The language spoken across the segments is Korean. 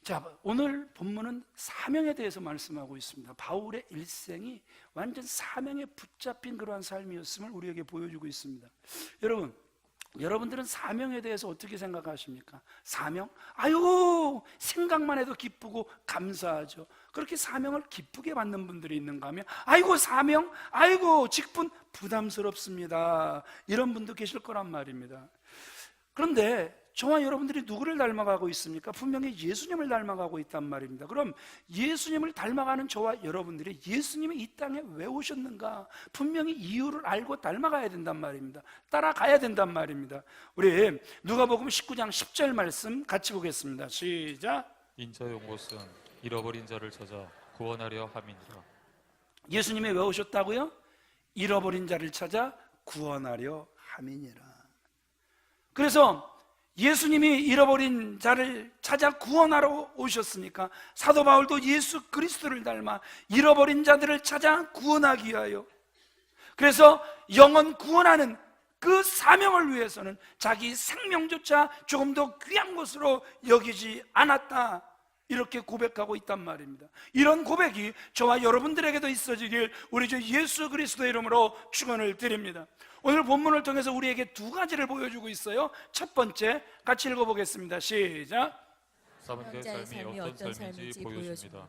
자, 오늘 본문은 사명에 대해서 말씀하고 있습니다. 바울의 일생이 완전 사명에 붙잡힌 그러한 삶이었음을 우리에게 보여주고 있습니다. 여러분들은 사명에 대해서 어떻게 생각하십니까? 사명? 아유, 생각만 해도 기쁘고 감사하죠. 그렇게 사명을 기쁘게 받는 분들이 있는가 하면, 아이고 사명, 아이고 직분 부담스럽습니다, 이런 분도 계실 거란 말입니다. 그런데 저와 여러분들이 누구를 닮아가고 있습니까? 분명히 예수님을 닮아가고 있단 말입니다. 그럼 예수님을 닮아가는 저와 여러분들이 예수님이 이 땅에 왜 오셨는가? 분명히 이유를 알고 닮아가야 된단 말입니다. 따라가야 된단 말입니다. 우리 누가복음 19장 10절 말씀 같이 보겠습니다. 시작. 인자의 온 곳은 잃어버린 자를 찾아 구원하려 함이니라. 예수님이 왜 오셨다고요? 잃어버린 자를 찾아 구원하려 함이니라. 그래서 예수님이 잃어버린 자를 찾아 구원하러 오셨으니까 사도 바울도 예수 그리스도를 닮아 잃어버린 자들을 찾아 구원하기 위하여, 그래서 영혼 구원하는 그 사명을 위해서는 자기 생명조차 조금 더 귀한 것으로 여기지 않았다, 이렇게 고백하고 있단 말입니다. 이런 고백이 저와 여러분들에게도 있어지길 우리 주 예수 그리스도의 이름으로 축원을 드립니다. 오늘 본문을 통해서 우리에게 두 가지를 보여주고 있어요. 첫 번째, 같이 읽어보겠습니다. 시작. 사명자의 삶이 어떤 삶인지 보여줍니다.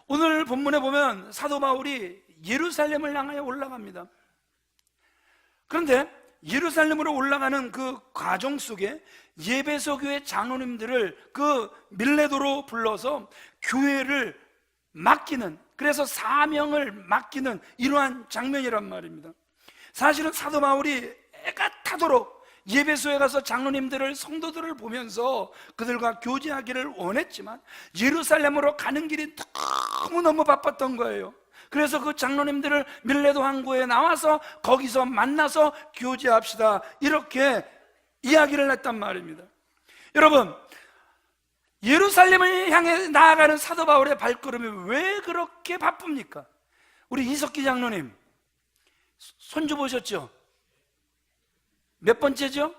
오늘 본문에 보면 사도 바울이 예루살렘을 향하여 올라갑니다. 그런데 예루살렘으로 올라가는 그 과정 속에 예배소 교회 장로님들을 그 밀레도로 불러서 교회를 맡기는, 그래서 사명을 맡기는 이러한 장면이란 말입니다. 사실은 사도 바울이 애가 타도록 예배소에 가서 장로님들을, 성도들을 보면서 그들과 교제하기를 원했지만 예루살렘으로 가는 길이 너무너무 바빴던 거예요. 그래서 그 장로님들을 밀레도 항구에 나와서 거기서 만나서 교제합시다, 이렇게 이야기를 했단 말입니다. 여러분, 예루살렘을 향해 나아가는 사도 바울의 발걸음이 왜 그렇게 바쁩니까? 우리 이석기 장로님 손주 보셨죠? 몇 번째죠?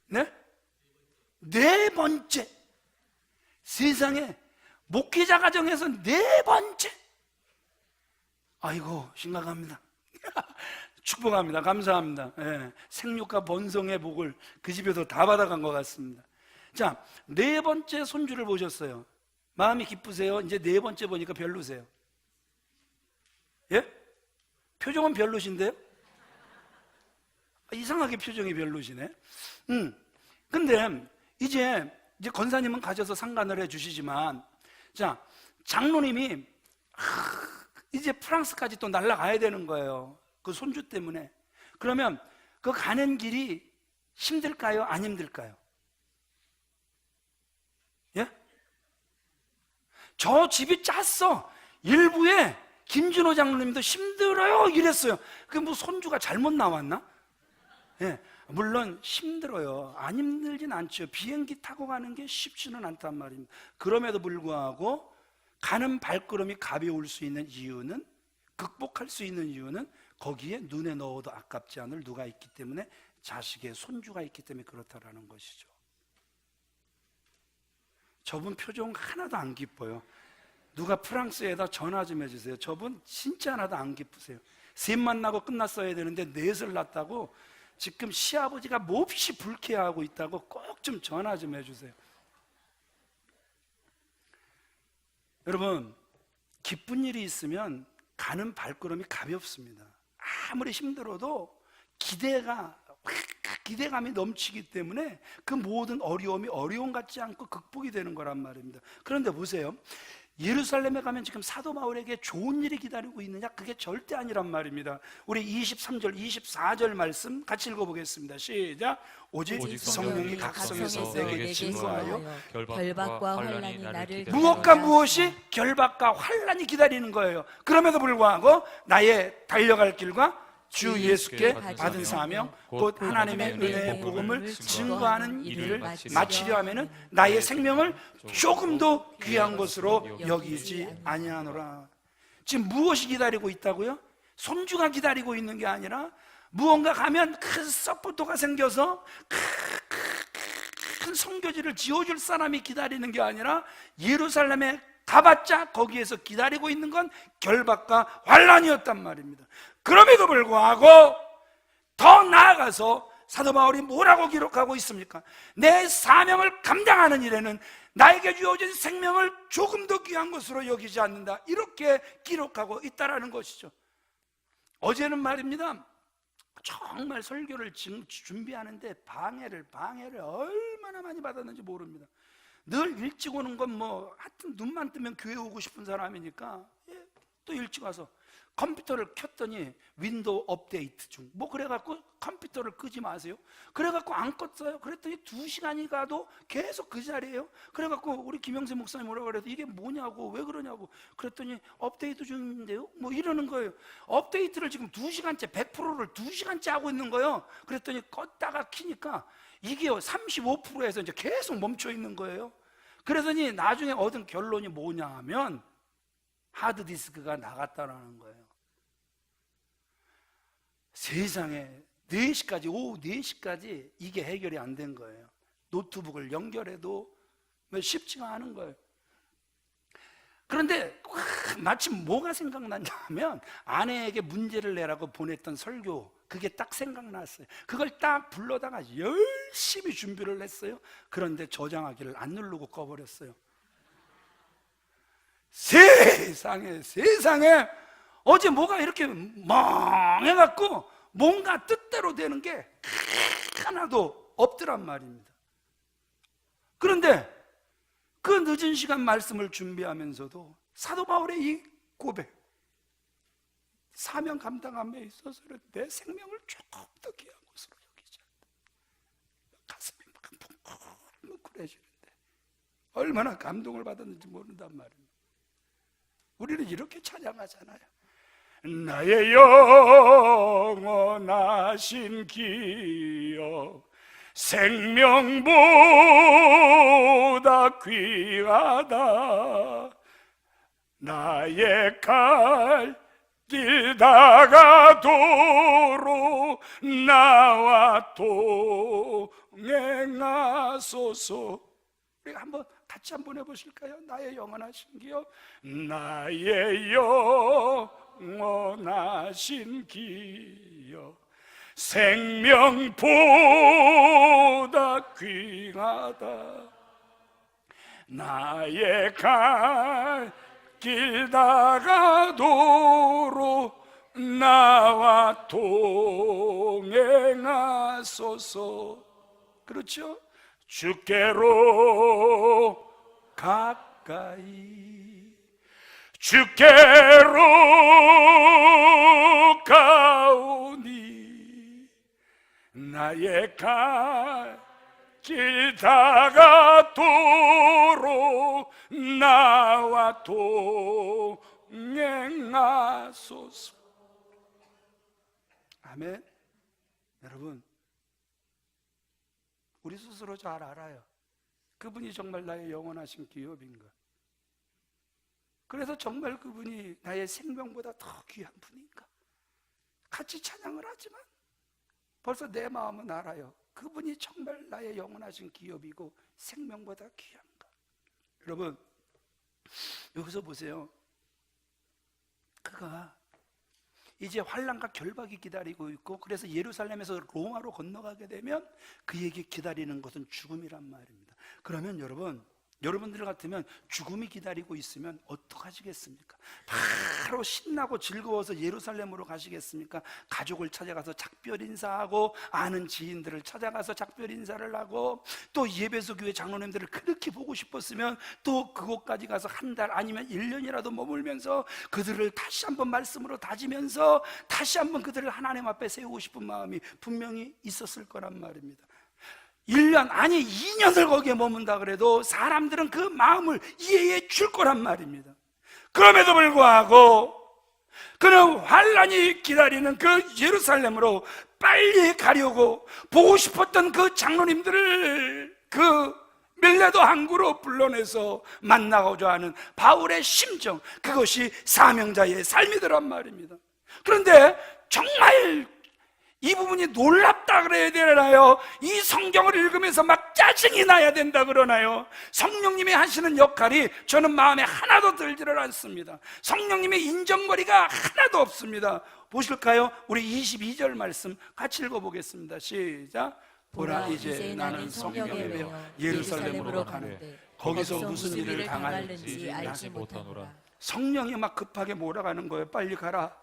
네? 네 번째. 세상에 목회자 가정에서 네 번째. 아이고 심각합니다. 축복합니다. 감사합니다. 예, 생육과 번성의 복을 그 집에서 다 받아간 것 같습니다. 자, 네 번째 손주를 보셨어요. 마음이 기쁘세요? 이제 네 번째 보니까 별로세요? 예? 표정은 별로신데요? 이상하게 표정이 별로시네. 근데 이제 권사님은 가셔서 상관을 해주시지만, 자, 장로님이 이제 프랑스까지 또 날아가야 되는 거예요. 그 손주 때문에. 그러면 그 가는 길이 힘들까요? 안 힘들까요? 예? 저 집이 짰어. 일부에 김준호 장로님도 힘들어요 이랬어요. 그 뭐 손주가 잘못 나왔나? 예, 물론 힘들어요. 안 힘들진 않죠. 비행기 타고 가는 게 쉽지는 않단 말입니다. 그럼에도 불구하고 가는 발걸음이 가벼울 수 있는 이유는, 극복할 수 있는 이유는 거기에 눈에 넣어도 아깝지 않을 누가 있기 때문에, 자식의 손주가 있기 때문에 그렇다라는 것이죠. 저분 표정 하나도 안 기뻐요. 누가 프랑스에다 전화 좀 해주세요. 저분 진짜 하나도 안 기쁘세요. 셋 만나고 끝났어야 되는데 넷을 낳았다고 지금 시아버지가 몹시 불쾌해하고 있다고 꼭 좀 전화 좀 해주세요. 여러분, 기쁜 일이 있으면 가는 발걸음이 가볍습니다. 아무리 힘들어도 기대감이 넘치기 때문에 그 모든 어려움이 어려움 같지 않고 극복이 되는 거란 말입니다. 그런데 보세요, 예루살렘에 가면 지금 사도 바울에게 좋은 일이 기다리고 있느냐? 그게 절대 아니란 말입니다. 우리 23절, 24절 말씀 같이 읽어보겠습니다. 시작. 오직 성령이 각성해서 내게 증거하여 결박과 환난이 나를 무엇과 무엇이? 결박과 환난이 기다리는 거예요. 그럼에도 불구하고 나의 달려갈 길과 주 예수께 받은 사명, 곧 하나님의 은혜의 복음을 증거하는 일을 마치려 하면은 나의 생명을 조금도 귀한 것으로 여기지 아니하노라. 지금 무엇이 기다리고 있다고요? 손주가 기다리고 있는 게 아니라, 무언가 가면 큰 서포터가 생겨서 큰 완벽한 성교지를 지어줄 사람이 기다리는 게 아니라 예루살렘에 가봤자 거기에서 기다리고 있는 건 결박과 환란이었단 말입니다. 그럼에도 불구하고 더 나아가서 사도 바울이 뭐라고 기록하고 있습니까? 내 사명을 감당하는 일에는 나에게 주어진 생명을 조금 더 귀한 것으로 여기지 않는다, 이렇게 기록하고 있다라는 것이죠. 어제는 말입니다, 정말 설교를 준비하는데 방해를 얼마나 많이 받았는지 모릅니다. 늘 일찍 오는 건 뭐 하여튼 눈만 뜨면 교회 오고 싶은 사람이니까 또 일찍 와서 컴퓨터를 켰더니 윈도우 업데이트 중 뭐 그래갖고 컴퓨터를 끄지 마세요. 그래갖고 안 껐어요. 그랬더니 2시간이 가도 계속 그 자리에요. 그래갖고 우리 김영세 목사님 뭐라고 그래도 이게 뭐냐고, 왜 그러냐고 그랬더니 업데이트 중인데요 뭐 이러는 거예요. 업데이트를 지금 2시간째 100%를 2시간째 하고 있는 거예요. 그랬더니 껐다가 키니까 이게요 35%에서 이제 계속 멈춰 있는 거예요. 그러더니 나중에 얻은 결론이 뭐냐 하면 하드디스크가 나갔다라는 거예요. 세상에 4시까지, 오후 4시까지 이게 해결이 안 된 거예요. 노트북을 연결해도 쉽지가 않은 거예요. 그런데 마침 뭐가 생각났냐면 아내에게 문제를 내라고 보냈던 설교, 그게 딱 생각났어요. 그걸 딱 불러다가 열심히 준비를 했어요. 그런데 저장하기를 안 누르고 꺼버렸어요. 세상에 어제 뭐가 이렇게 멍해갖고 뭔가 뜻대로 되는 게 하나도 없더란 말입니다. 그런데 그 늦은 시간 말씀을 준비하면서도 사도 바울의 이 고백, 사명 감당함에 있어서는 내 생명을 조금 더 귀한 것으로 여기지 않는다. 가슴이 막 뭉클해지는데 얼마나 감동을 받았는지 모른단 말입니다. 우리는 이렇게 찬양하잖아요. 나의 영원하신 기억, 생명보다 귀하다. 나의 갈 길 다가도록 나와 동행하소서. 우리가 같이 한번 해보실까요? 나의 영원하신 기억, 나의 영원하신 기억, 생명보다 귀하다. 나의 갈 길 다가도록 나와 동행하소서. 그렇죠? 주께로 가까이, 주께로 가오니 나의 갈 길 다가도록 나와 동행하소서. 아멘. 여러분, 우리 스스로 잘 알아요. 그분이 정말 나의 영원하신 기업인가. 그래서 정말 그분이 나의 생명보다 더 귀한 분인가. 같이 찬양을 하지만 벌써 내 마음은 알아요. 그분이 정말 나의 영원하신 기업이고 생명보다 귀한가. 여러분, 여기서 보세요. 그가 이제 환난과 결박이 기다리고 있고, 그래서 예루살렘에서 로마로 건너가게 되면 그에게 기다리는 것은 죽음이란 말입니다. 그러면 여러분들 같으면 죽음이 기다리고 있으면 어떡하시겠습니까? 바로 신나고 즐거워서 예루살렘으로 가시겠습니까? 가족을 찾아가서 작별 인사하고, 아는 지인들을 찾아가서 작별 인사를 하고, 또 예배소 교회 장로님들을 그렇게 보고 싶었으면 또 그곳까지 가서 한 달 아니면 1년이라도 머물면서 그들을 다시 한번 말씀으로 다지면서 다시 한번 그들을 하나님 앞에 세우고 싶은 마음이 분명히 있었을 거란 말입니다. 1년 아니 2년을 거기에 머문다 그래도 사람들은 그 마음을 이해해 줄 거란 말입니다. 그럼에도 불구하고 그는 환란이 기다리는 그 예루살렘으로 빨리 가려고 보고 싶었던 그 장로님들을 그 밀레도 항구로 불러내서 만나고자 하는 바울의 심정, 그것이 사명자의 삶이더란 말입니다. 그런데 정말 이 부분이 놀랍다 그래야 되나요? 이 성경을 읽으면서 막 짜증이 나야 된다 그러나요? 성령님이 하시는 역할이 저는 마음에 하나도 들지를 않습니다. 성령님의 인정머리가 하나도 없습니다. 보실까요? 우리 22절 말씀 같이 읽어보겠습니다. 시작. 보라, 이제 나는 성령에 매여 예루살렘으로 가는데 거기서 무슨 일을 당할지 알지 못하노라. 성령이 막 급하게 몰아가는 거예요. 빨리 가라.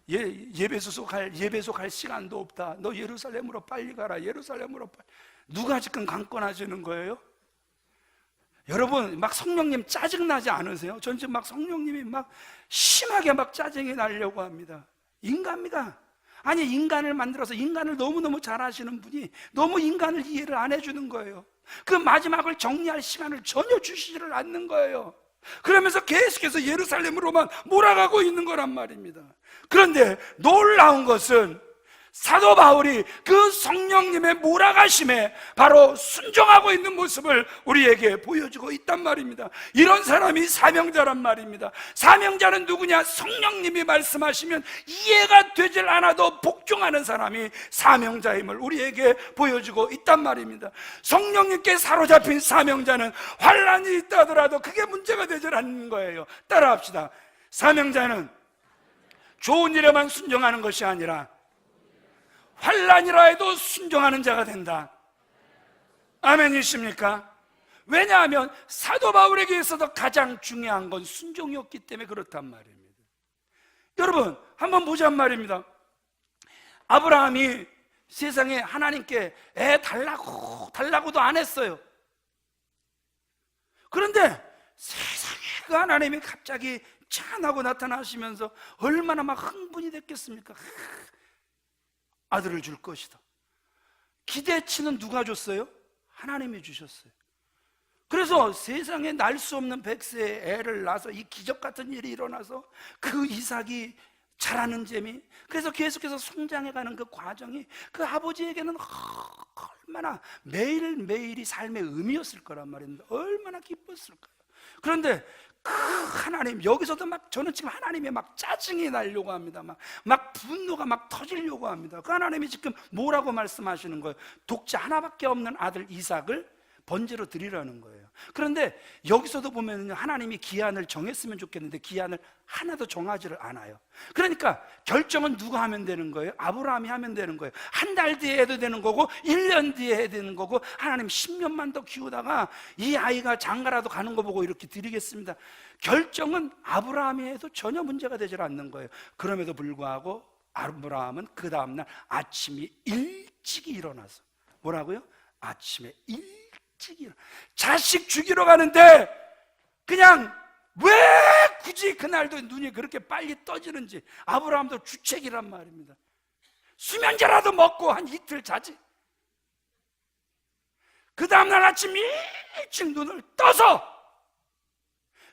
예배소 갈 시간도 없다. 너 예루살렘으로 빨리 가라. 예루살렘으로 빨리. 누가 지금 강권하시는 거예요? 여러분, 막 성령님 짜증나지 않으세요? 전 지금 막 성령님이 막 심하게 막 짜증이 나려고 합니다. 인간입니다. 아니, 인간을 만들어서 인간을 너무너무 잘 아시는 분이 너무 인간을 이해를 안 해주는 거예요. 그 마지막을 정리할 시간을 전혀 주시지를 않는 거예요. 그러면서 계속해서 예루살렘으로만 몰아가고 있는 거란 말입니다. 그런데 놀라운 것은 사도 바울이 그 성령님의 몰아가심에 바로 순종하고 있는 모습을 우리에게 보여주고 있단 말입니다. 이런 사람이 사명자란 말입니다. 사명자는 누구냐? 성령님이 말씀하시면 이해가 되질 않아도 복종하는 사람이 사명자임을 우리에게 보여주고 있단 말입니다. 성령님께 사로잡힌 사명자는 환란이 있다 하더라도 그게 문제가 되질 않는 거예요. 따라합시다. 사명자는 좋은 일에만 순종하는 것이 아니라 환란이라 해도 순종하는 자가 된다. 아멘이십니까? 왜냐하면 사도 바울에게 있어서 가장 중요한 건 순종이었기 때문에 그렇단 말입니다. 여러분, 한번 보자는 말입니다. 아브라함이 세상에 하나님께 애 달라고도 안 했어요. 그런데 세상에 그 하나님이 갑자기 찬하고 나타나시면서 얼마나 막 흥분이 됐겠습니까? 아들을 줄 것이다. 기대치는 누가 줬어요? 하나님이 주셨어요. 그래서 세상에 날 수 없는 100세의 애를 낳아서 이 기적 같은 일이 일어나서 그 이삭이 자라는 재미, 그래서 계속해서 성장해가는 그 과정이 그 아버지에게는 얼마나 매일매일이 삶의 의미였을 거란 말입니다. 얼마나 기뻤을까요? 그런데 그 하나님, 여기서도 막 저는 지금 하나님의 막 짜증이 나려고 합니다. 막 분노가 막 터지려고 합니다. 그 하나님이 지금 뭐라고 말씀하시는 거예요? 독자 하나밖에 없는 아들 이삭을 번제로 드리라는 거예요. 그런데 여기서도 보면 하나님이 기한을 정했으면 좋겠는데 기한을 하나도 정하지를 않아요. 그러니까 결정은 누가 하면 되는 거예요? 아브라함이 하면 되는 거예요. 한 달 뒤에 해도 되는 거고 1년 뒤에 해야 되는 거고, 하나님 10년만 더 키우다가 이 아이가 장가라도 가는 거 보고 이렇게 드리겠습니다. 결정은 아브라함이 해도 전혀 문제가 되질 않는 거예요. 그럼에도 불구하고 아브라함은 그 다음날 아침이 일찍 일어나서 뭐라고요? 아침에 일찍 자식 죽이러 가는데 그냥 왜 굳이 그날도 눈이 그렇게 빨리 떠지는지, 아브라함도 주책이란 말입니다. 수면제라도 먹고 한 이틀 자지. 그 다음날 아침 일찍 눈을 떠서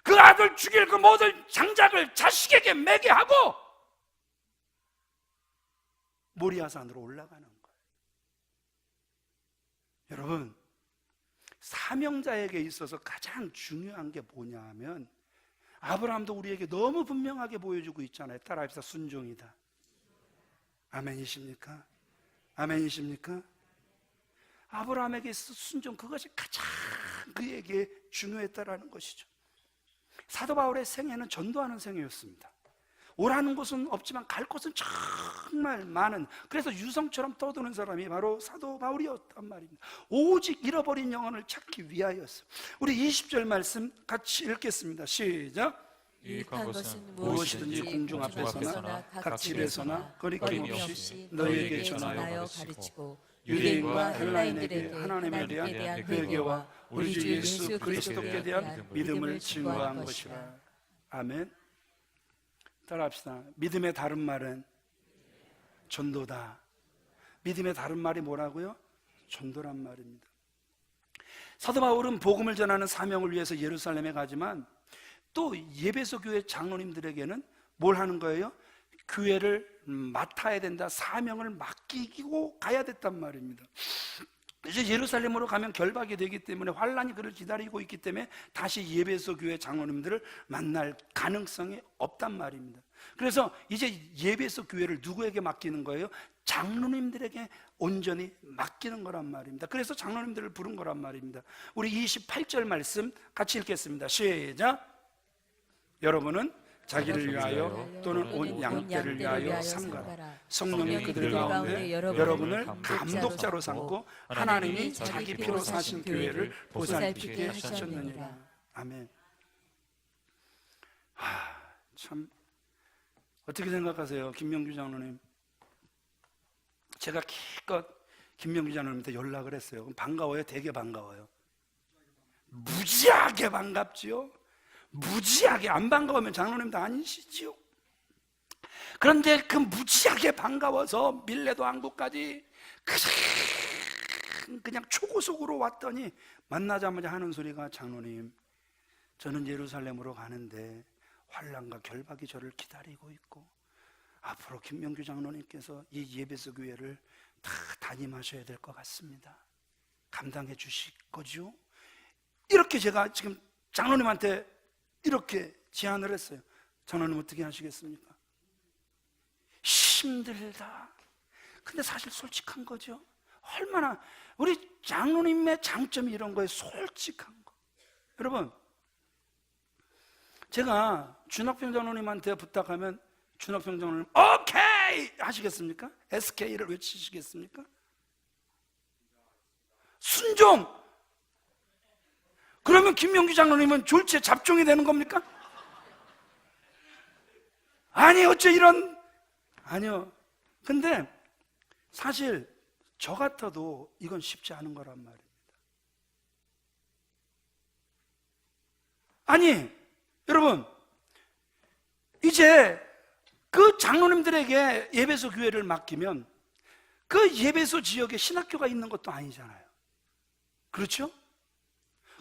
그 아들 죽일 그 모든 장작을 자식에게 매게 하고 모리아산으로 올라가는 거예요. 여러분, 사명자에게 있어서 가장 중요한 게 뭐냐 하면, 아브라함도 우리에게 너무 분명하게 보여주고 있잖아요. 따라합시다. 순종이다. 아멘이십니까? 아멘이십니까? 아브라함에게 있어서 순종, 그것이 가장 그에게 중요했다라는 것이죠. 사도 바울의 생애는 전도하는 생애였습니다. 오라는 곳은 없지만 갈 곳은 정말 많은, 그래서 유성처럼 떠도는 사람이 바로 사도 바울이었단 말입니다. 오직 잃어버린 영혼을 찾기 위하여서. 우리 20절 말씀 같이 읽겠습니다. 시작. 유익한 것은 무엇이든지 공중 앞에서나 각 집에서나 거리낌 없이 너희에게 전하여 가르치고 유대인과 헬라인에게 하나님에 대한 회개와 우리 주 예수 그리스도께 대한 믿음을 증거한 것이라. 아멘. 따라합시다. 믿음의 다른 말은 전도다. 믿음의 다른 말이 뭐라고요? 전도란 말입니다. 사도 바울은 복음을 전하는 사명을 위해서 예루살렘에 가지만 또 예배소 교회 장로님들에게는 뭘 하는 거예요? 교회를 맡아야 된다, 사명을 맡기고 가야 됐단 말입니다. 이제 예루살렘으로 가면 결박이 되기 때문에, 환란이 그를 기다리고 있기 때문에 다시 예배소 교회 장로님들을 만날 가능성이 없단 말입니다. 그래서 이제 예배소 교회를 누구에게 맡기는 거예요? 장로님들에게 온전히 맡기는 거란 말입니다. 그래서 장로님들을 부른 거란 말입니다. 우리 28절 말씀 같이 읽겠습니다. 시작. 여러분은 자기를 위하여 또는 온 양떼를 위하여 삼가라. 성령이 그들 가운데 여러분을 감독자로 삼고 하나님이 자기 피로 사신 교회를 보살피게 하셨느니라. 아멘. 참 어떻게 생각하세요, 김명규 장로님? 제가 기껏 김명규 장로님한테 연락을 했어요. 그럼 반가워요? 되게 반가워요? 무지하게 반갑지요? 무지하게. 안 반가우면 장로님도 아니시지요? 그런데 그 무지하게 반가워서 밀레도 한국까지 그냥 초고속으로 왔더니 만나자마자 하는 소리가, 장로님, 저는 예루살렘으로 가는데 환난과 결박이 저를 기다리고 있고 앞으로 김명규 장로님께서 이 예배소 교회를 다 담임하셔야 될 것 같습니다. 감당해 주실 거죠? 이렇게 제가 지금 장로님한테 이렇게 제안을 했어요. 장로님 어떻게 하시겠습니까? 힘들다. 근데 사실 솔직한 거죠. 얼마나 우리 장로님의 장점이 이런 거예요. 솔직한 거. 여러분, 제가 준학평 장로님한테 부탁하면 준학평 장로님 오케이 하시겠습니까? SK를 외치시겠습니까? 순종. 그러면 김명규 장로님은 졸지에 잡종이 되는 겁니까? 아니 어째 이런. 아니요. 근데 사실 저 같아도 이건 쉽지 않은 거란 말입니다. 아니 여러분, 이제 그 장로님들에게 예배소 교회를 맡기면 그 예배소 지역에 신학교가 있는 것도 아니잖아요. 그렇죠?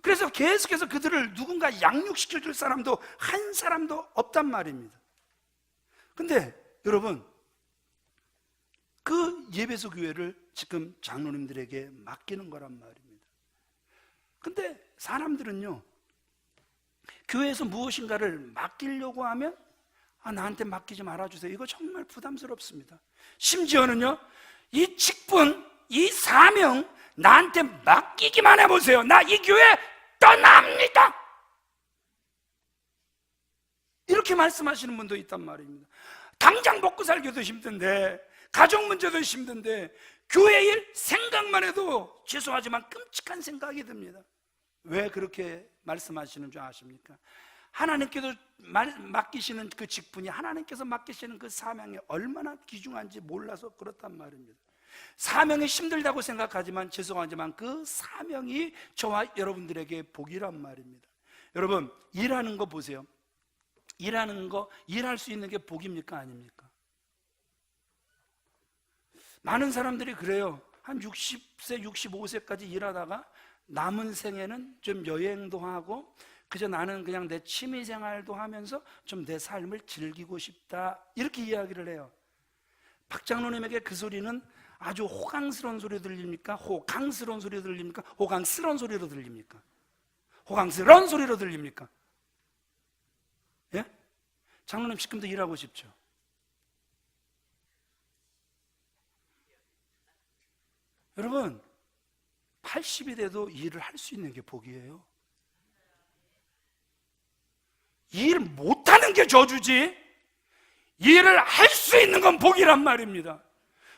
그래서 계속해서 그들을 누군가 양육시켜줄 사람도 한 사람도 없단 말입니다. 근데 여러분, 그 예배소 교회를 지금 장로님들에게 맡기는 거란 말입니다. 근데 사람들은요, 교회에서 무엇인가를 맡기려고 하면 나한테 맡기지 말아주세요. 이거 정말 부담스럽습니다. 심지어는요, 이 직분, 이 사명 나한테 맡기기만 해보세요. 나 이 교회 떠납니다. 이렇게 말씀하시는 분도 있단 말입니다. 당장 먹고 살기도 힘든데, 가족 문제도 힘든데 교회 일 생각만 해도 죄송하지만 끔찍한 생각이 듭니다. 왜 그렇게 말씀하시는 줄 아십니까? 하나님께서 맡기시는 그 직분이, 하나님께서 맡기시는 그 사명이 얼마나 귀중한지 몰라서 그렇단 말입니다. 사명이 힘들다고 생각하지만 죄송하지만 그 사명이 저와 여러분들에게 복이란 말입니다. 여러분, 일하는 거 보세요. 일하는 거, 일할 수 있는 게 복입니까? 아닙니까? 많은 사람들이 그래요. 한 60세, 65세까지 일하다가 남은 생에는 좀 여행도 하고 그저 나는 그냥 내 취미생활도 하면서 좀 내 삶을 즐기고 싶다, 이렇게 이야기를 해요. 박 장로님에게 그 소리는 아주 호강스러운 소리 들립니까? 호강스러운 소리 들립니까? 호강스러운 소리로 들립니까? 호강스러운 소리로 들립니까? 예? 장로님 지금도 일하고 싶죠? 여러분, 80이 돼도 일을 할 수 있는 게 복이에요. 일 못하는 게 저주지, 일을 할 수 있는 건 복이란 말입니다.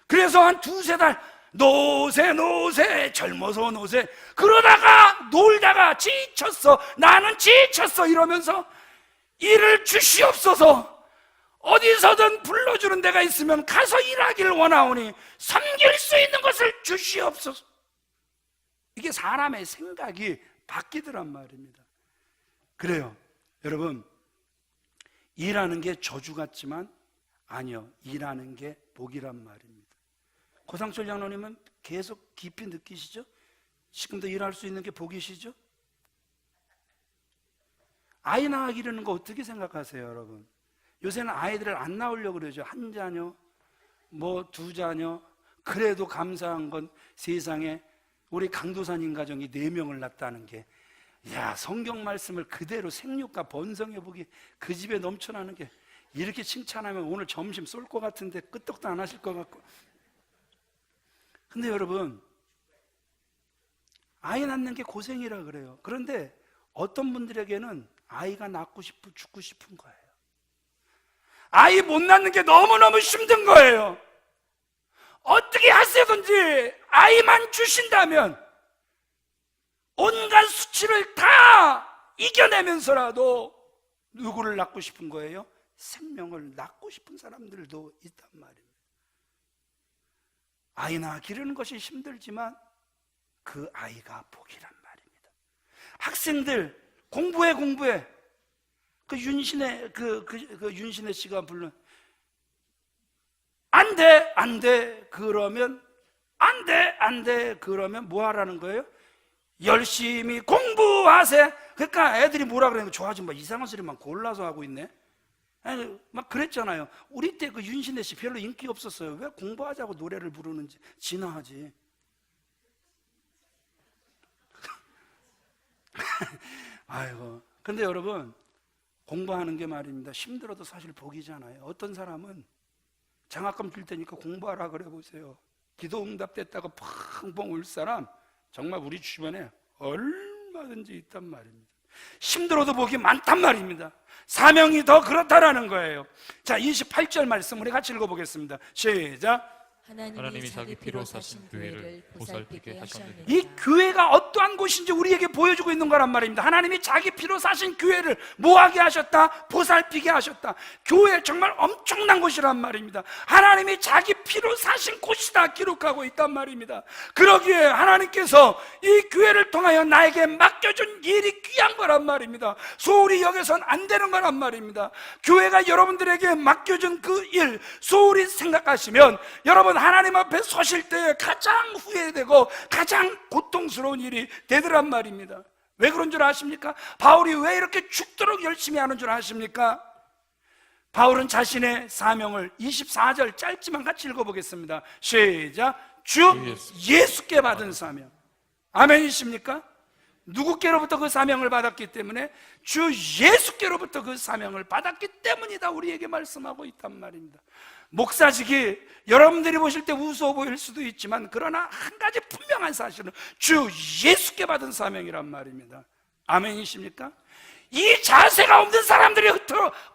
그래서 한 두세 달 노세 젊어서 노세 그러다가 놀다가 지쳤어, 나는 지쳤어 이러면서 일을 주시옵소서, 어디서든 불러주는 데가 있으면 가서 일하기를 원하오니 섬길 수 있는 것을 주시옵소서. 이게 사람의 생각이 바뀌더란 말입니다. 그래요. 여러분, 일하는 게 저주 같지만 아니요, 일하는 게 복이란 말입니다. 고상철 장로님은 계속 깊이 느끼시죠? 지금도 일할 수 있는 게 복이시죠? 아이 낳아 기르는 거 어떻게 생각하세요, 여러분? 요새는 아이들을 안 낳으려고 그러죠. 한 자녀, 뭐 두 자녀. 그래도 감사한 건 세상에 우리 강도사님 가정이 4명을 낳았다는 게, 야, 성경 말씀을 그대로 생육과 번성해 보기, 그 집에 넘쳐나는 게, 이렇게 칭찬하면 오늘 점심 쏠 것 같은데 끄떡도 안 하실 것 같고. 근데 여러분, 아이 낳는 게 고생이라 그래요. 그런데 어떤 분들에게는 아이가 낳고 싶고 죽고 싶은 거예요. 아이 못 낳는 게 너무너무 힘든 거예요. 어떻게 하세든지 아이만 주신다면 온갖 수치를 다 이겨내면서라도 누구를 낳고 싶은 거예요? 생명을 낳고 싶은 사람들도 있단 말입니다. 아이 낳아 기르는 것이 힘들지만 그 아이가 복이란 말입니다. 학생들 공부해. 그 윤신혜 씨가 부른 안 돼 그러면 안 돼 그러면 뭐 하라는 거예요? 열심히 공부하세. 그러니까 애들이 뭐라 그러는 거 좋아하지 마. 이상한 소리만 골라서 하고 있네. 아니, 막 그랬잖아요. 우리 때 그 윤신혜 씨 별로 인기 없었어요. 왜 공부하자고 노래를 부르는지. 진화하지. 아이고. 근데 여러분, 공부하는 게 말입니다. 힘들어도 사실 복이잖아요. 어떤 사람은 장학금 줄 테니까 공부하라 그래 보세요. 기도 응답됐다고 펑펑 울 사람 정말 우리 주변에 얼마든지 있단 말입니다. 힘들어도 복이 많단 말입니다. 사명이 더 그렇다라는 거예요. 자, 28절 말씀 우리 같이 읽어보겠습니다. 시작. 하나님이 자기 피로 사신 교회를 보살피게 하셨느니라. 이 교회가 어떠한 곳인지 우리에게 보여주고 있는 거란 말입니다. 하나님이 자기 피로 사신 교회를 뭐하게 하셨다? 보살피게 하셨다. 교회 정말 엄청난 곳이란 말입니다. 하나님이 자기 피로 사신 곳이다 기록하고 있단 말입니다. 그러기에 하나님께서 이 교회를 통하여 나에게 맡겨준 일이 귀한 거란 말입니다. 소홀히 여겨선 안 되는 거란 말입니다. 교회가 여러분들에게 맡겨준 그 일 소홀히 생각하시면 여러분 하나님 앞에 서실 때 가장 후회되고 가장 고통스러운 일이 되더란 말입니다. 왜 그런 줄 아십니까? 바울이 왜 이렇게 죽도록 열심히 하는 줄 아십니까? 바울은 자신의 사명을 24절 짧지만 같이 읽어보겠습니다. 시작. 주 예수께 받은 사명. 아멘이십니까? 누구께로부터 그 사명을 받았기 때문에 주 예수께로부터 그 사명을 받았기 때문이다 우리에게 말씀하고 있단 말입니다. 목사직이 여러분들이 보실 때 우스워 보일 수도 있지만 그러나 한 가지 분명한 사실은 주 예수께 받은 사명이란 말입니다. 아멘이십니까? 이 자세가 없는 사람들이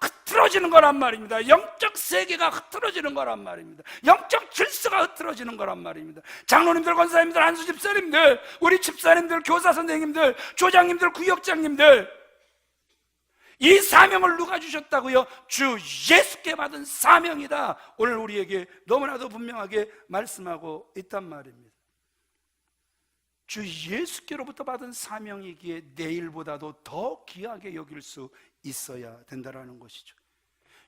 흐트러지는 거란 말입니다. 영적 세계가 흐트러지는 거란 말입니다. 영적 질서가 흐트러지는 거란 말입니다. 장로님들, 권사님들, 한수집사님들, 우리 집사님들, 교사 선생님들, 조장님들, 구역장님들, 이 사명을 누가 주셨다고요? 주 예수께 받은 사명이다. 오늘 우리에게 너무나도 분명하게 말씀하고 있단 말입니다. 주 예수께로부터 받은 사명이기에 내일보다도 더 귀하게 여길 수 있어야 된다는 것이죠.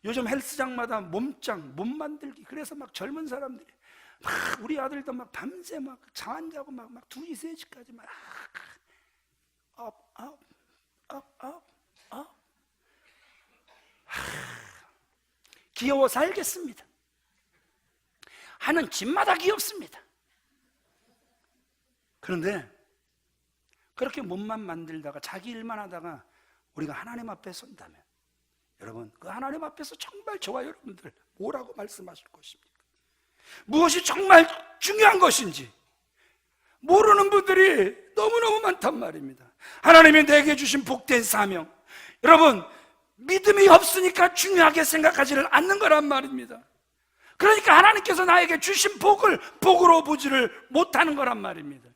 요즘 헬스장마다 몸짱, 몸 만들기, 그래서 막 젊은 사람들이 막 우리 아들도 막 밤새 막 잠 안 자고 막 2시, 3시까지 막 업. 귀여워 살겠습니다. 하는 집마다 귀엽습니다. 그런데 그렇게 몸만 만들다가 자기 일만 하다가 우리가 하나님 앞에 선다면 여러분, 그 하나님 앞에서 정말 저와 여러분들 뭐라고 말씀하실 것입니까? 무엇이 정말 중요한 것인지 모르는 분들이 너무너무 많단 말입니다. 하나님이 내게 주신 복된 사명, 여러분 믿음이 없으니까 중요하게 생각하지를 않는 거란 말입니다. 그러니까 하나님께서 나에게 주신 복을 복으로 보지를 못하는 거란 말입니다.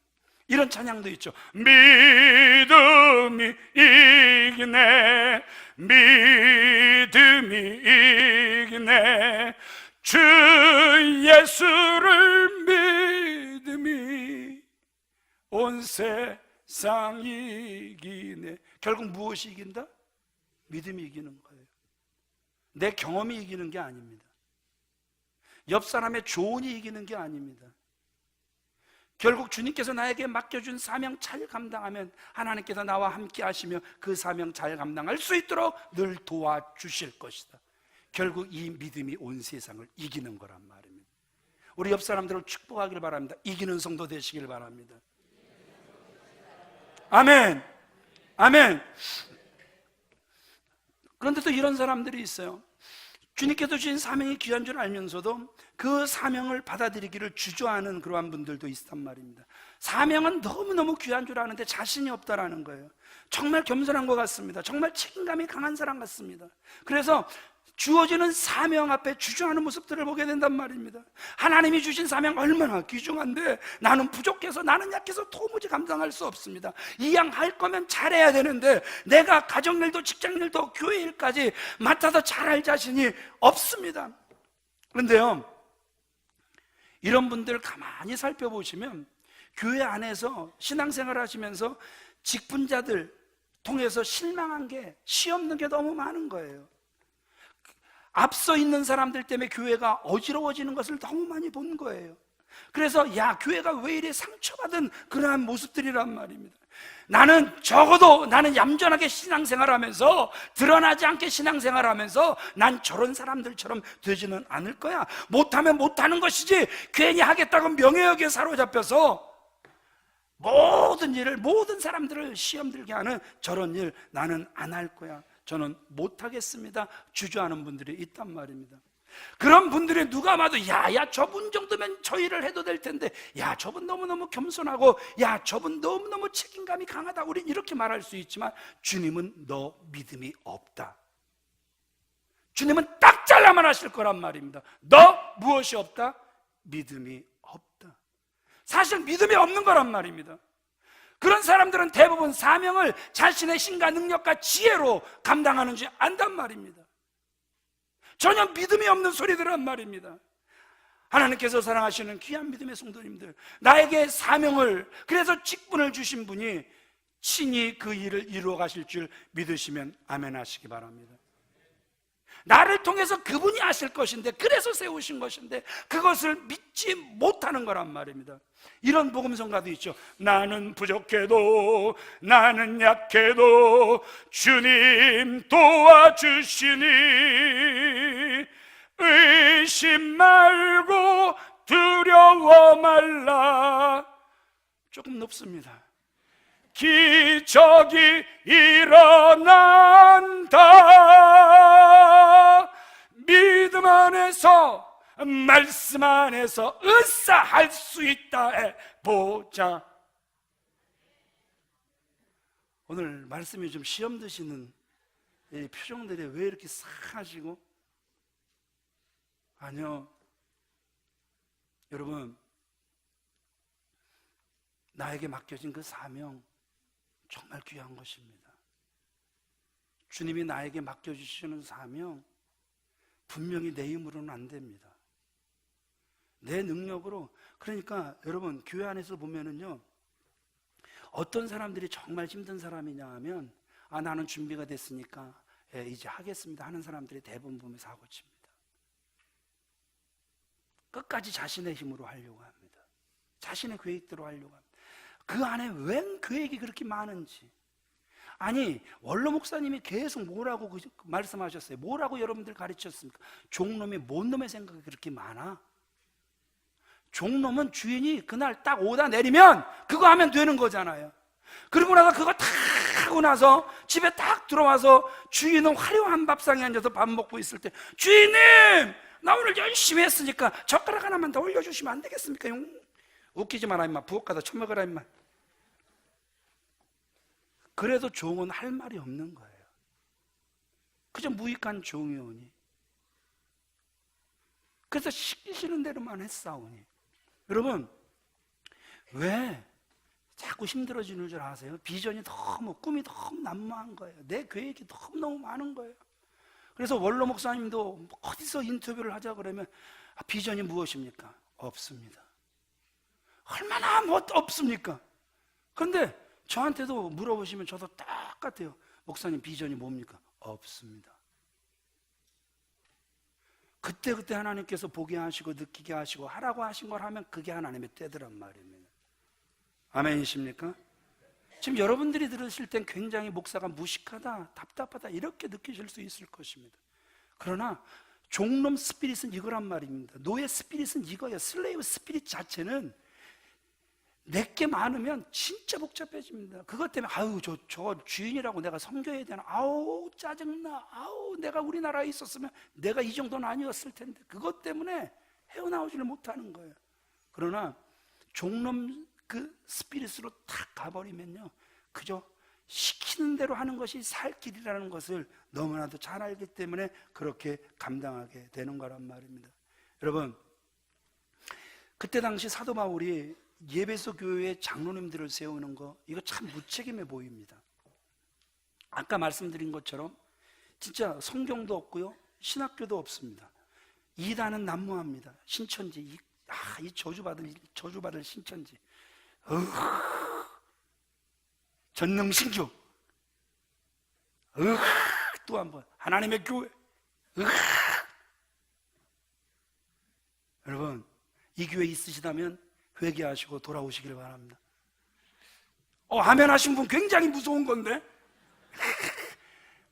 이런 찬양도 있죠. 믿음이 이기네, 믿음이 이기네, 주 예수를 믿음이 온 세상 이기네. 결국 무엇이 이긴다? 믿음이 이기는 거예요. 내 경험이 이기는 게 아닙니다. 옆 사람의 조언이 이기는 게 아닙니다. 결국 주님께서 나에게 맡겨준 사명 잘 감당하면 하나님께서 나와 함께 하시며 그 사명 잘 감당할 수 있도록 늘 도와주실 것이다. 결국 이 믿음이 온 세상을 이기는 거란 말입니다. 우리 옆 사람들을 축복하길 바랍니다. 이기는 성도 되시길 바랍니다. 아멘. 아멘. 그런데 또 이런 사람들이 있어요. 주님께서 주신 사명이 귀한 줄 알면서도 그 사명을 받아들이기를 주저하는 그러한 분들도 있단 말입니다. 사명은 너무너무 귀한 줄 아는데 자신이 없다라는 거예요. 정말 겸손한 것 같습니다. 정말 책임감이 강한 사람 같습니다. 그래서 주어지는 사명 앞에 주저하는 모습들을 보게 된단 말입니다. 하나님이 주신 사명 얼마나 귀중한데 나는 부족해서, 나는 약해서 도무지 감당할 수 없습니다. 이 양 할 거면 잘해야 되는데 내가 가정일도 직장일도 교회 일까지 맡아서 잘할 자신이 없습니다. 그런데요, 이런 분들 가만히 살펴보시면 교회 안에서 신앙생활 하시면서 직분자들 통해서 실망한 게, 시없는 게 너무 많은 거예요. 앞서 있는 사람들 때문에 교회가 어지러워지는 것을 너무 많이 본 거예요. 그래서 야, 교회가 왜 이래 상처받은 그러한 모습들이란 말입니다. 나는 얌전하게 신앙생활하면서, 드러나지 않게 신앙생활하면서 난 저런 사람들처럼 되지는 않을 거야. 못하면 못하는 것이지 괜히 하겠다고 명예욕에 사로잡혀서 모든 일을, 모든 사람들을 시험 들게 하는 저런 일 나는 안 할 거야, 저는 못하겠습니다, 주저하는 분들이 있단 말입니다. 그런 분들이 누가 봐도 야 저분 정도면 저 일을 해도 될 텐데, 야 저분 너무너무 겸손하고, 야 저분 너무너무 책임감이 강하다, 우린 이렇게 말할 수 있지만 주님은 너 믿음이 없다. 주님은 딱 잘라만 하실 거란 말입니다. 너 무엇이 없다? 믿음이 없다. 사실 믿음이 없는 거란 말입니다. 그런 사람들은 대부분 사명을 자신의 힘과 능력과 지혜로 감당하는 줄 안단 말입니다. 전혀 믿음이 없는 소리들란 말입니다. 하나님께서 사랑하시는 귀한 믿음의 성도님들, 나에게 사명을, 그래서 직분을 주신 분이 친히 그 일을 이루어 가실 줄 믿으시면 아멘 하시기 바랍니다. 나를 통해서 그분이 하실 것인데, 그래서 세우신 것인데 그것을 믿지 못하는 거란 말입니다. 이런 복음성가도 있죠. 나는 부족해도, 나는 약해도 주님 도와주시니 의심 말고 두려워 말라. 조금 높습니다. 기적이 일어난다. 믿음 안에서, 말씀 안에서 으쌰 할 수 있다 해보자. 오늘 말씀이 좀 시험 드시는 이 표정들이 왜 이렇게 싹하시고? 아니요, 여러분, 나에게 맡겨진 그 사명 정말 귀한 것입니다. 주님이 나에게 맡겨주시는 사명, 분명히 내 힘으로는 안 됩니다. 내 능력으로. 그러니까 여러분, 교회 안에서 보면은요, 어떤 사람들이 정말 힘든 사람이냐 하면, 나는 준비가 됐으니까 이제 하겠습니다 하는 사람들이 대부분 보면 사고칩니다. 끝까지 자신의 힘으로 하려고 합니다. 자신의 계획대로 하려고 합니다. 그 안에 웬 계획이 그렇게 많은지. 아니, 원로 목사님이 계속 뭐라고 말씀하셨어요? 뭐라고 여러분들 가르쳤습니까? 종놈이 뭔 놈의 생각이 그렇게 많아? 종놈은 주인이 그날 딱 오다 내리면 그거 하면 되는 거잖아요. 그러고 나서 그거 다 하고 나서 집에 딱 들어와서 주인은 화려한 밥상에 앉아서 밥 먹고 있을 때, 주인님, 나 오늘 열심히 했으니까 젓가락 하나만 더 올려주시면 안 되겠습니까? 웃기지 마라 임마, 부엌 가서 처먹어라 임마. 그래도 종은 할 말이 없는 거예요. 그저 무익한 종이오니. 그래서 시키시는 대로만 했사오니. 여러분, 왜 자꾸 힘들어지는 줄 아세요? 비전이 너무, 꿈이 너무 난무한 거예요. 내 계획이 너무너무 많은 거예요. 그래서 원로 목사님도 어디서 인터뷰를 하자 그러면, 비전이 무엇입니까? 없습니다. 얼마나 없습니까? 그런데 저한테도 물어보시면 저도 똑같아요. 목사님, 비전이 뭡니까? 없습니다. 그때 하나님께서 보게 하시고 느끼게 하시고 하라고 하신 걸 하면 그게 하나님의 때더란 말입니다. 아멘이십니까? 지금 여러분들이 들으실 땐 굉장히 목사가 무식하다, 답답하다 이렇게 느끼실 수 있을 것입니다. 그러나 종놈 스피릿은 이거란 말입니다. 노예 스피릿은 이거예요. 슬레이브 스피릿 자체는 내게 많으면 진짜 복잡해집니다. 그것 때문에 아유 저 주인이라고 내가 섬겨야 되나, 아우 짜증나, 아우 내가 우리나라에 있었으면 내가 이 정도는 아니었을 텐데, 그것 때문에 헤어나오지를 못하는 거예요. 그러나 종놈 그 스피릿으로 탁 가버리면요, 그저 시키는 대로 하는 것이 살 길이라는 것을 너무나도 잘 알기 때문에 그렇게 감당하게 되는 거란 말입니다. 여러분, 그때 당시 사도 바울이 예배소 교회의 장로님들을 세우는 거, 이거 참 무책임해 보입니다. 아까 말씀드린 것처럼 진짜 성경도 없고요, 신학교도 없습니다. 이단은 난무합니다. 신천지, 이 저주받을 신천지, 전능신교, 또 한 번 하나님의 교회. 여러분, 이 교회 있으시다면 회개하시고 돌아오시길 바랍니다. 아멘 하신 분 굉장히 무서운 건데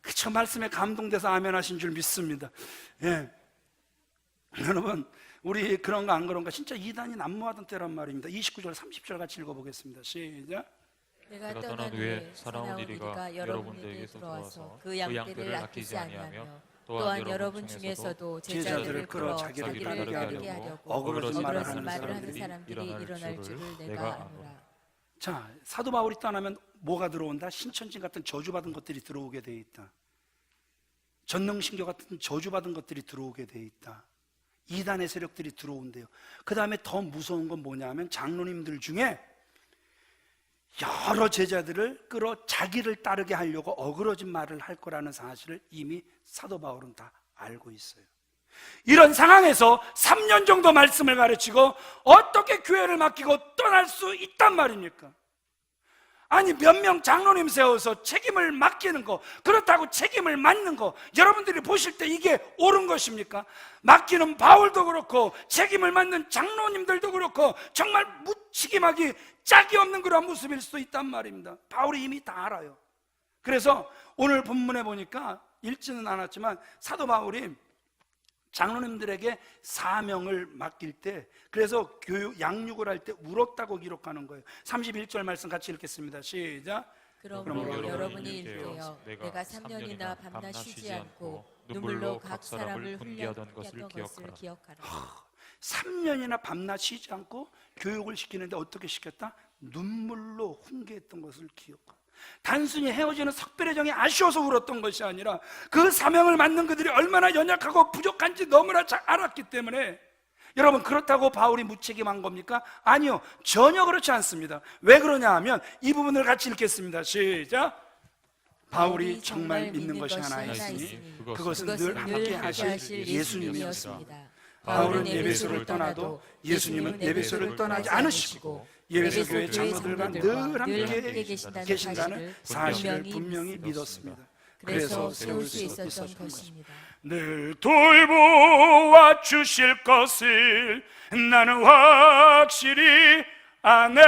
그쵸, 말씀에 감동돼서 아멘 하신 줄 믿습니다. 예. 여러분, 우리 그런가 안 그런가 진짜 이단이 난무하던 때란 말입니다. 29절 30절 같이 읽어보겠습니다. 시작. 내가 떠난 후에 살아온 이리가 여러분들에게 들어와서 그 양떼를 아끼지 아니하며 또한 여러분 중에서도 제자들을 끌어 자기를 따르게 하려고 어그러진 말을 하는 사람들이 일어날 줄을 내가 아노라. 자, 사도 바울이 떠나면 뭐가 들어온다? 신천지 같은 저주받은 것들이 들어오게 돼 있다. 전능신교 같은 저주받은 것들이 들어오게 돼 있다. 이단의 세력들이 들어온대요. 그 다음에 더 무서운 건 뭐냐면 장로님들 중에 여러 제자들을 끌어 자기를 따르게 하려고 어그러진 말을 할 거라는 사실을 이미 사도 바울은 다 알고 있어요. 이런 상황에서 3년 정도 말씀을 가르치고 어떻게 교회를 맡기고 떠날 수 있단 말입니까? 아니, 몇 명 장로님 세워서 책임을 맡기는 거, 그렇다고 책임을 맡는 거, 여러분들이 보실 때 이게 옳은 것입니까? 맡기는 바울도 그렇고 책임을 맡는 장로님들도 그렇고 정말 무책임하기 짝이 없는 그런 모습일 수도 있단 말입니다. 바울이 이미 다 알아요. 그래서 오늘 본문에 보니까 읽지는 않았지만 사도 바울이 장로님들에게 사명을 맡길 때, 그래서 양육을 할 때 울었다고 기록하는 거예요. 31절 말씀 같이 읽겠습니다. 시작. 그러므로 여러분이 일깨어 내가 3년이나 밤낮 쉬지 않고 눈물로 각 사람을 훈련하던 것을 기억하라. 3년이나 밤낮 쉬지 않고 교육을 시키는데 어떻게 시켰다? 눈물로 훈계했던 것을 기억하라. 단순히 헤어지는 석별의 정이 아쉬워서 울었던 것이 아니라 그 사명을 맡는 그들이 얼마나 연약하고 부족한지 너무나 잘 알았기 때문에. 여러분, 그렇다고 바울이 무책임한 겁니까? 아니요, 전혀 그렇지 않습니다. 왜 그러냐 하면 이 부분을 같이 읽겠습니다. 시작. 바울이 정말 믿는 것이 하나 있으니 그것은 늘 함께 하실 예수님이었습니다. 바울은 예배소를 떠나도 예수님은 예배소를 떠나지 않으시고 예배소 교회 장로들과 늘 함께 계신다는 사실을 분명히 믿었습니다. 그래서 세울 수 있었던 것입니다. 늘 돌보아 주실 것을 나는 확실히 아네.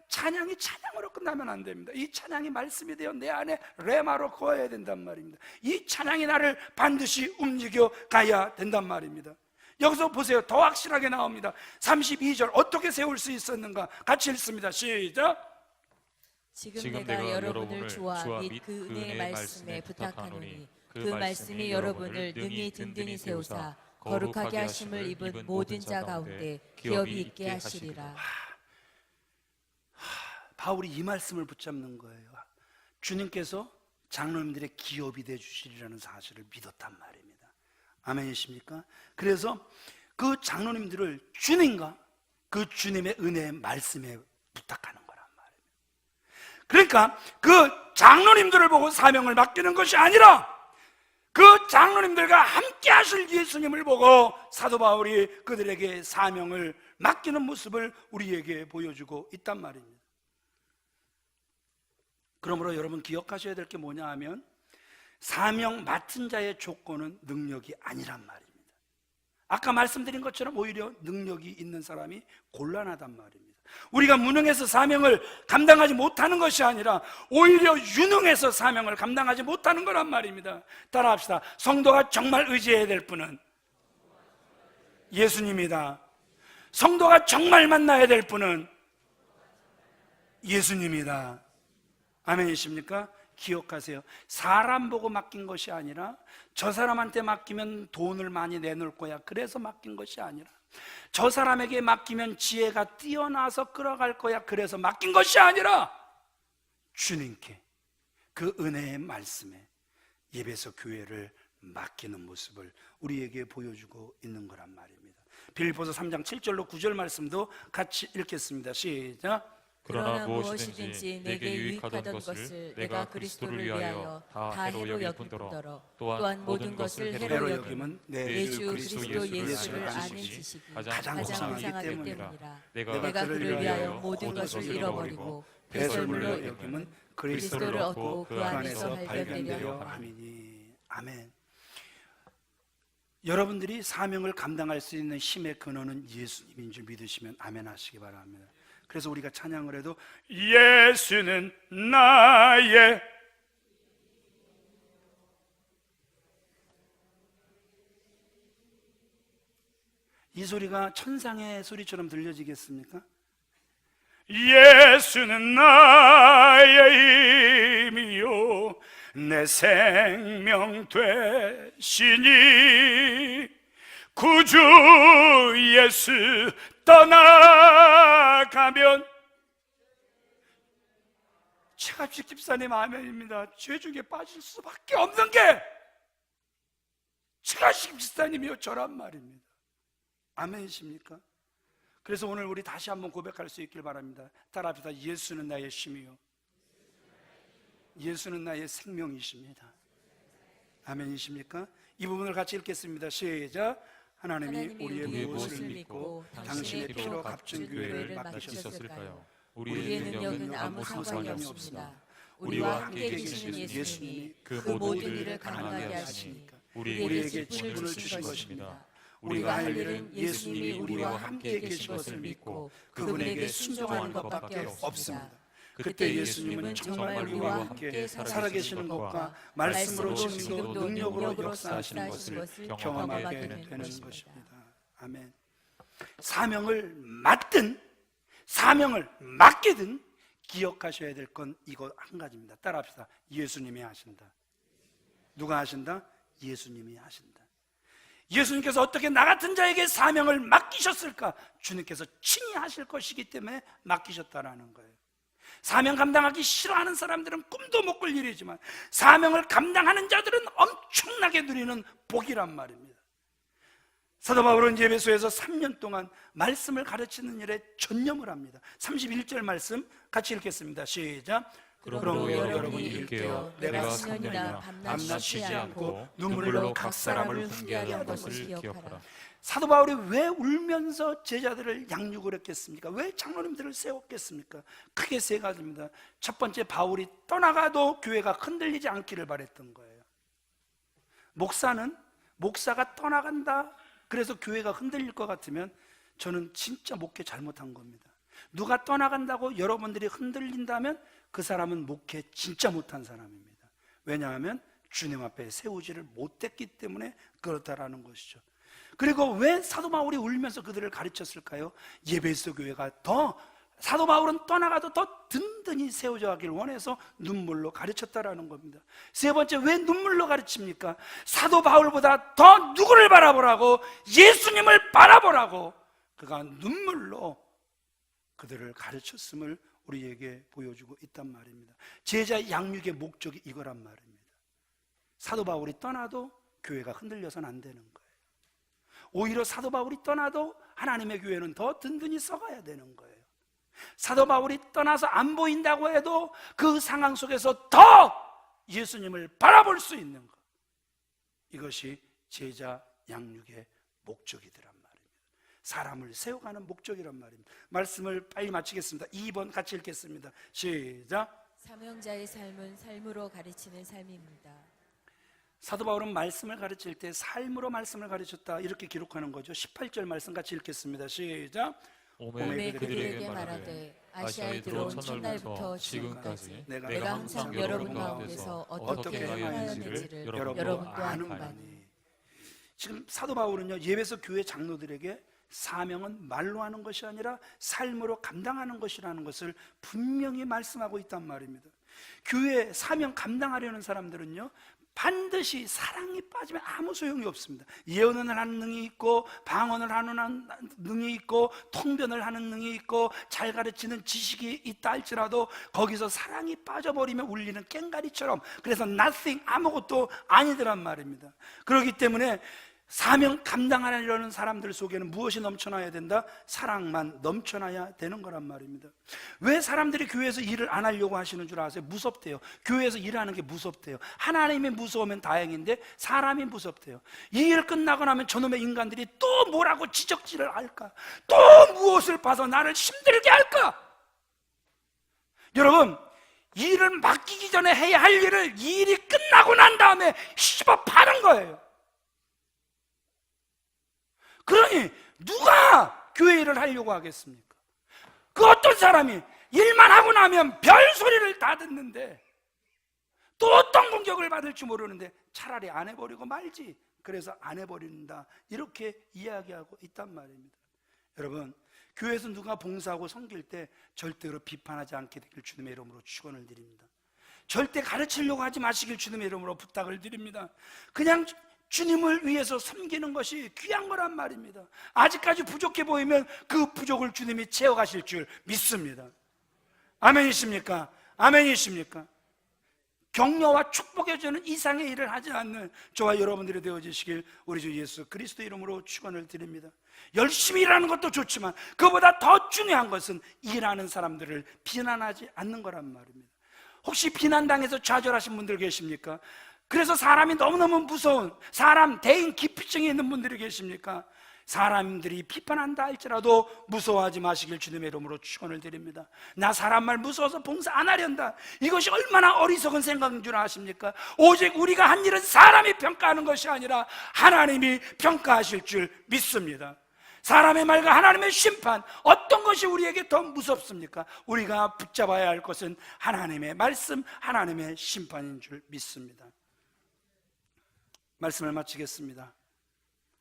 찬양이 찬양으로 끝나면 안 됩니다. 이 찬양이 말씀이 되어 내 안에 레마로 거해야 된단 말입니다. 이 찬양이 나를 반드시 움직여 가야 된단 말입니다. 여기서 보세요. 더 확실하게 나옵니다. 32절 어떻게 세울 수 있었는가? 같이 읽습니다. 시작. 지금 내가 여러분을 주와 및 그 은혜의 말씀에 부탁하노니 그 말씀이 여러분을 능히 든든히 세우사 거룩하게 하심을 입은 모든 자 가운데 기업이 있게 하시리라. 바울이 이 말씀을 붙잡는 거예요. 주님께서 장로님들의 기업이 되주시리라는 사실을 믿었단 말입니다. 아멘이십니까? 그래서 그 장로님들을 주님과 그 주님의 은혜의 말씀에 부탁하는 거란 말이에요. 그러니까 그 장로님들을 보고 사명을 맡기는 것이 아니라 그 장로님들과 함께 하실 예수님을 보고 사도 바울이 그들에게 사명을 맡기는 모습을 우리에게 보여주고 있단 말입니다. 그러므로 여러분 기억하셔야 될 게 뭐냐 하면 사명 맡은 자의 조건은 능력이 아니란 말입니다. 아까 말씀드린 것처럼 오히려 능력이 있는 사람이 곤란하단 말입니다. 우리가 무능해서 사명을 감당하지 못하는 것이 아니라 오히려 유능해서 사명을 감당하지 못하는 거란 말입니다. 따라합시다. 성도가 정말 의지해야 될 분은 예수님이다. 성도가 정말 만나야 될 분은 예수님이다. 아멘이십니까? 기억하세요. 사람 보고 맡긴 것이 아니라 저 사람한테 맡기면 돈을 많이 내놓을 거야, 그래서 맡긴 것이 아니라 저 사람에게 맡기면 지혜가 뛰어나서 끌어갈 거야, 그래서 맡긴 것이 아니라 주님께 그 은혜의 말씀에 예배소 교회를 맡기는 모습을 우리에게 보여주고 있는 거란 말입니다. 빌립보서 3장 7절로 9절 말씀도 같이 읽겠습니다. 시작. 그러나 무엇이든지 내게 유익하던 것을 내가 그리스도를 위하여 다 해로 여길 뿐더러 또한 모든 것을 해로 여김은 내 주 그리스도 예수를 아는 지식이 가장 풍성하기 때문이라. 내가 그를 위하여 모든 것을 잃어버리고 배설물로 여김은 그리스도를 얻고 그 안에서 발견되려 함이니. 아멘. 여러분들이 사명을 감당할 수 있는 힘의 근원은 예수님인 줄 믿으시면 아멘 하시기 바랍니다. 그래서 우리가 찬양을 해도 예수는 나의 이 소리가 천상의 소리처럼 들려지겠습니까? 예수는 나의 힘이요 내 생명 되시니 구주 예수 떠나가면 최갑식 집사님 아멘입니다. 죄중에 빠질 수밖에 없는 게 최갑식 집사님이요 저란 말입니다. 아멘이십니까? 그래서 오늘 우리 다시 한번 고백할 수 있길 바랍니다. 따라합시다. 예수는 나의 힘이요 예수는 나의 생명이십니다. 아멘이십니까? 이 부분을 같이 읽겠습니다. 시작. 하나님이 우리의 무엇을 믿고 당신의 피로 값진 교회를 맡기셨을까요? 우리의 능력은 아무 상관이 없습니다. 우리와 함께 계시는 예수님이 그 모든 일을 가능하게 하시니까 우리에게 직분을 주신 것입니다. 우리가 할 일은 예수님이 우리와 함께 계신 것을 믿고 그분에게 순종하는 것밖에 없습니다. 그때 예수님은 정말 우리와 함께 살아계시는 것과 말씀으로 지금도 능력으로 역사하시는 것을 경험하게 되는 것입니다. 아멘. 사명을 맡든 사명을 맡기든 기억하셔야 될 건 이거 한 가지입니다. 따라합시다. 예수님이 하신다. 누가 하신다? 예수님이 하신다. 예수님께서 어떻게 나 같은 자에게 사명을 맡기셨을까? 주님께서 친히 하실 것이기 때문에 맡기셨다라는 거예요. 사명 감당하기 싫어하는 사람들은 꿈도 못 꿀 일이지만 사명을 감당하는 자들은 엄청나게 누리는 복이란 말입니다. 사도 바울은 예배소에서 3년 동안 말씀을 가르치는 일에 전념을 합니다. 31절 말씀 같이 읽겠습니다. 시작. 그러므로 여러분이 일깨어 내가 3년이나 밤낮 쉬지 않고 눈물로 각 사람을 훈계하게 한 것을 기억하라. 사도 바울이 왜 울면서 제자들을 양육을 했겠습니까? 왜 장로님들을 세웠겠습니까? 크게 세 가지입니다. 첫 번째, 바울이 떠나가도 교회가 흔들리지 않기를 바랬던 거예요. 목사가 떠나간다 그래서 교회가 흔들릴 것 같으면 저는 진짜 목회 잘못한 겁니다. 누가 떠나간다고 여러분들이 흔들린다면 그 사람은 목회 진짜 못한 사람입니다. 왜냐하면 주님 앞에 세우지를 못했기 때문에 그렇다라는 것이죠. 그리고 왜 사도 바울이 울면서 그들을 가르쳤을까요? 예배소 교회가 더 사도 바울은 떠나가도 더 든든히 세워져 가길 원해서 눈물로 가르쳤다라는 겁니다. 세 번째, 왜 눈물로 가르칩니까? 사도 바울보다 더 누구를 바라보라고? 예수님을 바라보라고 그가 눈물로 그들을 가르쳤음을 우리에게 보여주고 있단 말입니다. 제자 양육의 목적이 이거란 말입니다. 사도 바울이 떠나도 교회가 흔들려서는 안 되는 거예요. 오히려 사도 바울이 떠나도 하나님의 교회는 더 든든히 서가야 되는 거예요. 사도 바울이 떠나서 안 보인다고 해도 그 상황 속에서 더 예수님을 바라볼 수 있는 것, 이것이 제자 양육의 목적이더란 말입니다. 사람을 세워가는 목적이란 말입니다. 말씀을 빨리 마치겠습니다. 2번 같이 읽겠습니다. 시작. 사명자의 삶은 삶으로 가르치는 삶입니다. 사도 바울은 말씀을 가르칠 때 삶으로 말씀을 가르쳤다 이렇게 기록하는 거죠. 18절 말씀 같이 읽겠습니다. 시작. 오매 그들에게 말하되 아시아에 들어온 첫날부터 지금까지 내가 항상 여러분 가운데서 어떻게 행하였는지를 여러분도 아는 바니. 지금 사도 바울은요 예배소 교회 장로들에게 사명은 말로 하는 것이 아니라 삶으로 감당하는 것이라는 것을 분명히 말씀하고 있단 말입니다. 교회 사명 감당하려는 사람들은요, 반드시 사랑이 빠지면 아무 소용이 없습니다. 예언을 하는 능이 있고, 방언을 하는 능이 있고, 통변을 하는 능이 있고, 잘 가르치는 지식이 있다 할지라도 거기서 사랑이 빠져버리면 울리는 꽹가리처럼, 그래서 nothing, 아무것도 아니더란 말입니다. 그렇기 때문에 사명 감당하려는 사람들 속에는 무엇이 넘쳐나야 된다? 사랑만 넘쳐나야 되는 거란 말입니다. 왜 사람들이 교회에서 일을 안 하려고 하시는 줄 아세요? 무섭대요. 교회에서 일하는 게 무섭대요. 하나님이 무서우면 다행인데 사람이 무섭대요. 이 일 끝나고 나면 저놈의 인간들이 또 뭐라고 지적질을 할까? 또 무엇을 봐서 나를 힘들게 할까? 여러분, 일을 맡기기 전에 해야 할 일을 이 일이 끝나고 난 다음에 씹어 파는 거예요. 그러니 누가 교회 일을 하려고 하겠습니까? 그 어떤 사람이 일만 하고 나면 별 소리를 다 듣는데 또 어떤 공격을 받을지 모르는데 차라리 안 해버리고 말지, 그래서 안 해버린다, 이렇게 이야기하고 있단 말입니다. 여러분, 교회에서 누가 봉사하고 섬길 때 절대로 비판하지 않게 되길 주님의 이름으로 축원을 드립니다. 절대 가르치려고 하지 마시길 주님의 이름으로 부탁을 드립니다. 그냥 주님을 위해서 섬기는 것이 귀한 거란 말입니다. 아직까지 부족해 보이면 그 부족을 주님이 채워가실 줄 믿습니다. 아멘이십니까? 아멘이십니까? 격려와 축복해 주는 이상의 일을 하지 않는 저와 여러분들이 되어지시길 우리 주 예수 그리스도 이름으로 축원을 드립니다. 열심히 일하는 것도 좋지만 그보다 더 중요한 것은 일하는 사람들을 비난하지 않는 거란 말입니다. 혹시 비난당해서 좌절하신 분들 계십니까? 그래서 사람이 너무너무 무서운 사람 대인 기피증이 있는 분들이 계십니까? 사람들이 비판한다 할지라도 무서워하지 마시길 주님의 이름으로 축원을 드립니다. 나 사람 말 무서워서 봉사 안 하련다, 이것이 얼마나 어리석은 생각인 줄 아십니까? 오직 우리가 한 일은 사람이 평가하는 것이 아니라 하나님이 평가하실 줄 믿습니다. 사람의 말과 하나님의 심판, 어떤 것이 우리에게 더 무섭습니까? 우리가 붙잡아야 할 것은 하나님의 말씀, 하나님의 심판인 줄 믿습니다. 말씀을 마치겠습니다.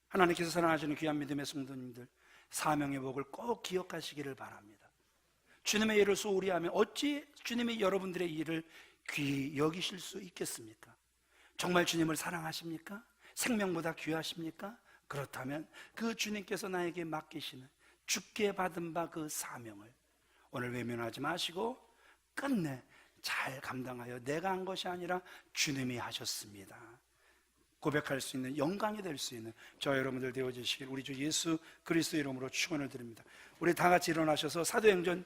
하나님께서 사랑하시는 귀한 믿음의 성도님들, 사명의 복을 꼭 기억하시기를 바랍니다. 주님의 일을 소홀히 하면 어찌 주님이 여러분들의 일을 귀히 여기실 수 있겠습니까? 정말 주님을 사랑하십니까? 생명보다 귀하십니까? 그렇다면 그 주님께서 나에게 맡기시는 주께 받은 바 그 사명을 오늘 외면하지 마시고 끝내 잘 감당하여 내가 한 것이 아니라 주님이 하셨습니다 고백할 수 있는, 영광이 될 수 있는 저와 여러분들 되어주시길 우리 주 예수 그리스도 이름으로 축원을 드립니다. 우리 다 같이 일어나셔서 사도행전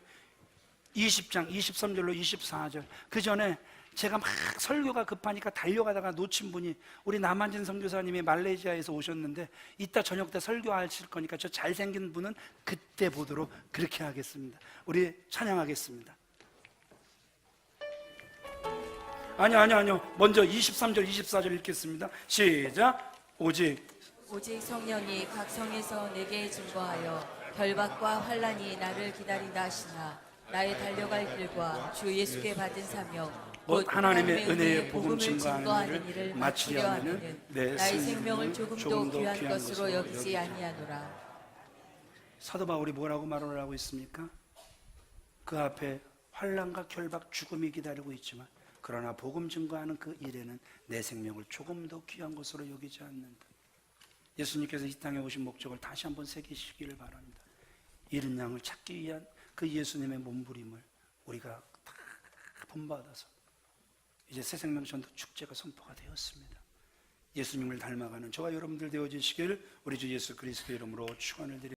20장 23절로 24절, 그 전에 제가 막 설교가 급하니까 달려가다가 놓친 분이 우리 남한진 선교사님이 말레이시아에서 오셨는데 이따 저녁 때 설교하실 거니까 저 잘생긴 분은 그때 보도록 그렇게 하겠습니다. 우리 찬양하겠습니다. 아니요. 먼저 23절, 24절 읽겠습니다. 시작. 오직 성령이 각 성에서 내게 증거하여 결박과 환난이 나를 기다린다 하시나 나의 달려갈 길과 주 예수께 받은 사명 곧 하나님의 은혜의 복음 증거하는 일을 마치려 하는 내 나의 생명을 조금도 귀한 것으로 여기지 아니하노라. 사도 바울이 뭐라고 말을 하고 있습니까? 그 앞에 환난과 결박, 죽음이 기다리고 있지만 그러나 복음 증거하는 그 일에는 내 생명을 조금 더 귀한 것으로 여기지 않는다. 예수님께서 이 땅에 오신 목적을 다시 한번 새기시기를 바랍니다. 잃은 양을 찾기 위한 그 예수님의 몸부림을 우리가 다 본받아서 이제 새생명 전도 축제가 선포가 되었습니다. 예수님을 닮아가는 저와 여러분들 되어지시길 우리 주 예수 그리스도 이름으로 축원을 드립니다.